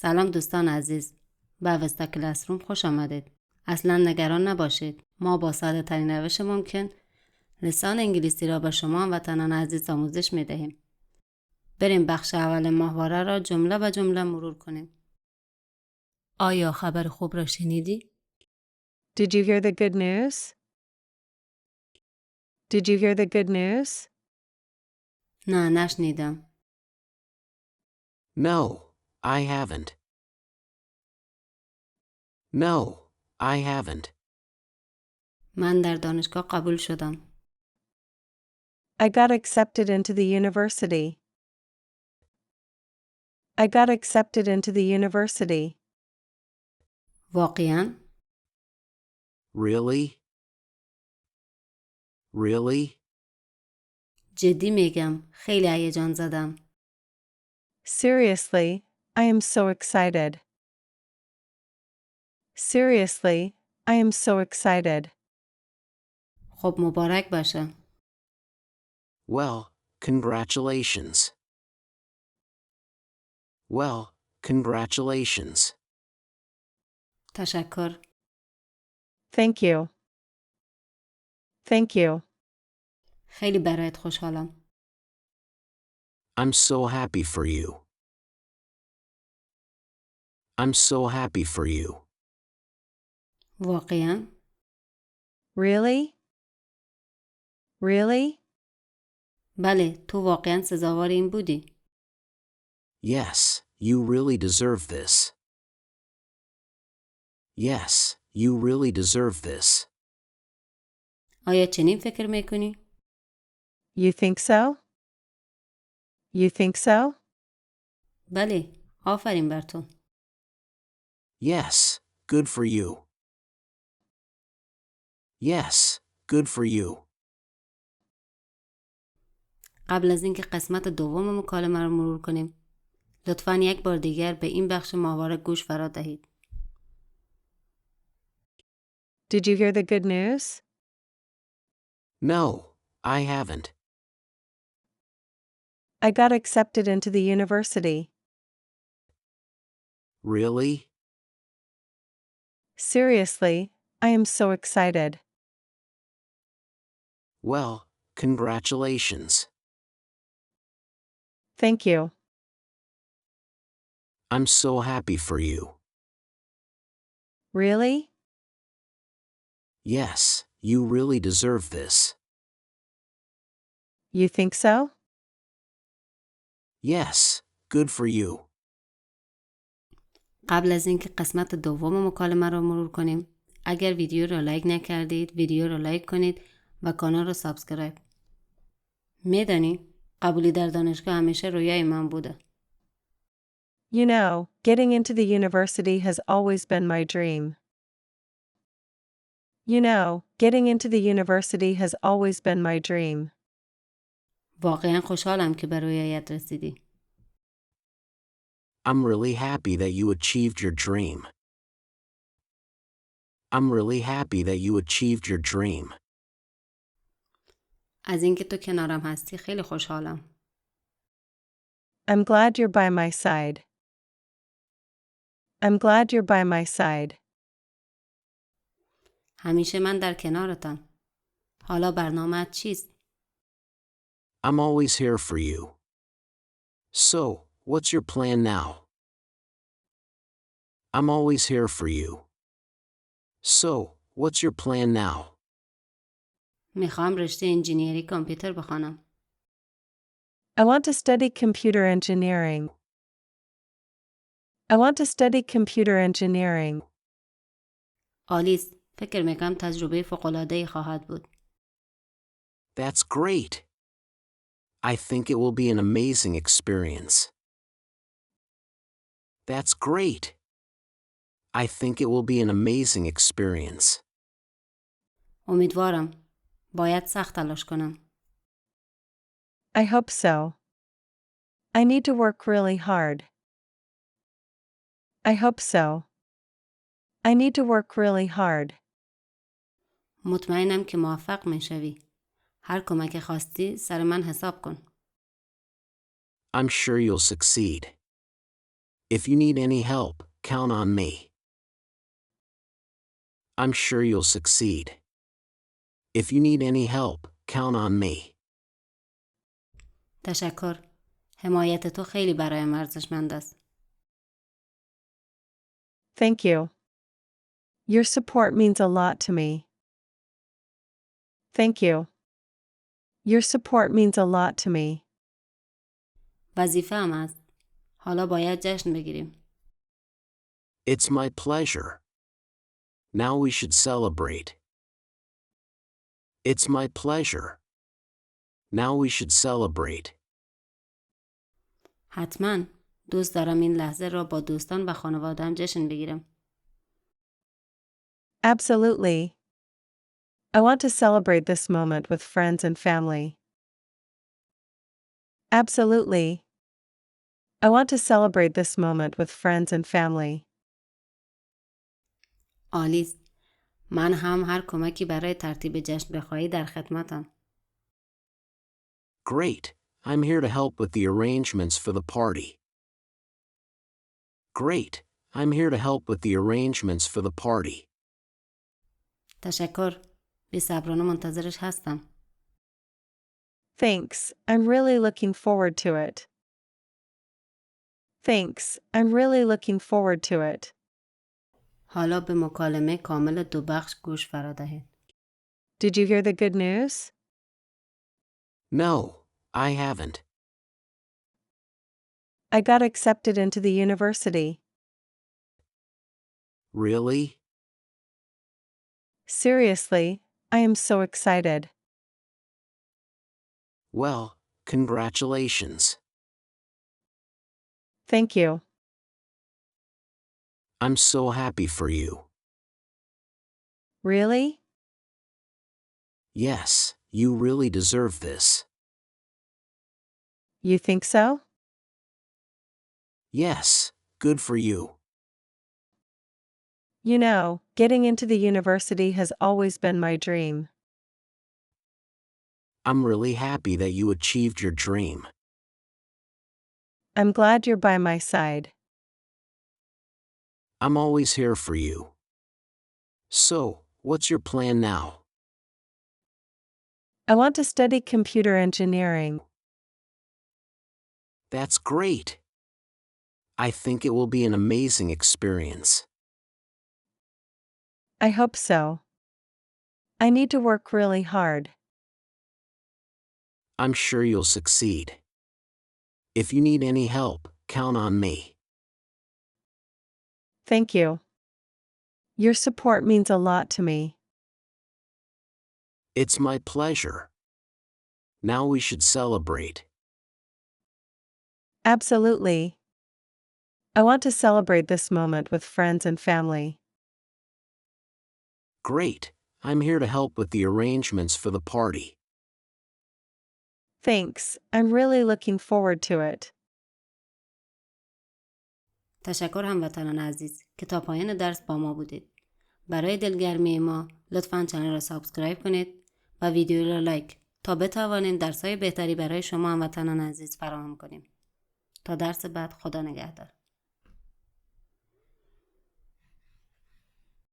سلام دوستان عزیز. به اوستا کلاسروم خوش آمدید. اصلا نگران نباشید. ما با ساده ترین روش ممکن لسان انگلیسی را به شما هموطنان عزیز آموزش می دهیم. بریم بخش اول ماهواره را جمله به جمله مرور کنیم. آیا خبر خوب را شنیدی؟ Did you hear the good news? Did you hear the good news? نه نشنیدم. No, I haven't. No, I haven't. من در دانشگاه قبول شدم. I got accepted into the university. I got accepted into the university. واقعاً؟ Really? Really? جدی میگم. خیلی هیجان زدم. Seriously, I am so excited. Seriously, I am so excited. خب مبارک باشه. Well, congratulations. Well, congratulations. تشکر. Thank you. Thank you. خیلی برایت خوشحالم. I'm so happy for you. I'm so happy for you. واقعاً؟ Really? Really? بله، تو واقعاً سزاوار این بودی. Yes, you really deserve this. Yes, you really deserve this. آیا چنین فکر میکنی؟ You think so? You think so? بله، آفرین بر تو. Yes, good for you. Yes, good for you. قبل از اینکه قسمت دوم مکالمه را مرور کنیم، لطفاً یک بار دیگر به این بخش ماهواره گوش فرا دهید. Did you hear the good news? No, I haven't. I got accepted into the university. Really? Seriously, I am so excited. Well, congratulations. Thank you. I'm so happy for you. Really? Yes, you really deserve this. You think so? Yes, good for you. قبل از اینکه قسمت دوم مکالمه را مرور کنیم، اگر ویدیو را لایک نکردید، ویدیو را لایک کنید و کانال را سابسکرایب. میدانی قبولی در دانشگاه همیشه رویای من بوده. You know, getting into the university has always been my dream. You know, getting into the university has always been my dream. واقعا خوشحالم که به رویایت رسیدی. I'm really happy that you achieved your dream. I'm really happy that you achieved your dream. از اینکه تو کنارم هستی خیلی خوشحالم. I'm glad you're by my side. I'm glad you're by my side. همیشه من در کنارتم. حالا برنامه‌ات چیست؟ I'm always here for you. So, what's your plan now? I'm always here for you. So, what's your plan now? میخوام رشته انجینیری کامپیوتر بخوانم. I want to study computer engineering. I want to study computer engineering. عالیست. فکر میکنم تجربه فوق‌العاده‌ای خواهد بود. That's great. I think it will be an amazing experience. That's great. I think it will be an amazing experience. امیدوارم. باید سخت تلاش کنم. I hope so. I need to work really hard. I hope so. I need to work really hard. مطمئنم که موفق میشوی. هر کمک خواستی سر من حساب کن. I'm sure you'll succeed. If you need any help, count on me. I'm sure you'll succeed. If you need any help, count on me. تشکر. حمایت تو خیلی برایم ارزشمند است. Thank you. Your support means a lot to me. Thank you. Your support means a lot to me. وظیفه‌ام است. حالا باید جشن بگیریم. It's my pleasure. Now we should celebrate. It's my pleasure. Now we should celebrate. حتماً. دوست دارم این لحظه را با دوستان و خانواده‌ام جشن بگیرم. Absolutely. I want to celebrate this moment with friends and family. Absolutely. I want to celebrate this moment with friends and family. عالی است. من هم هر کمکی برای ترتیب جشن بخواهی در خدمتم. Great. I'm here to help with the arrangements for the party. Great. I'm here to help with the arrangements for the party. تشکر. بی‌صبرانه منتظرش هستم. Thanks, I'm really looking forward to it. Thanks, I'm really looking forward to it. حالا به مکالمه کامل 2 بخش گوش فرا دهید. Did you hear the good news? No, I haven't. I got accepted into the university. Really? Seriously, I am so excited. Well, congratulations. Thank you. I'm so happy for you. Really? Yes, you really deserve this. You think so? Yes, good for you. You know, getting into the university has always been my dream. I'm really happy that you achieved your dream. I'm glad you're by my side. I'm always here for you. So, what's your plan now? I want to study computer engineering. That's great. I think it will be an amazing experience. I hope so. I need to work really hard. I'm sure you'll succeed. If you need any help, count on me. Thank you. Your support means a lot to me. It's my pleasure. Now we should celebrate. Absolutely. I want to celebrate this moment with friends and family. Great. I'm here to help with the arrangements for the party. Thanks, I'm really looking forward to it. تشکر هموطنان عزیز که تا پایان درس با ما بودید. برای دلگرمی ما لطفاً کانال را سابسکرایب کنید و ویدیو را لایک تا بتوانیم درس‌های بهتری برای شما هموطنان عزیز فراهم کنیم. تا درس بعد، خدا نگهدار.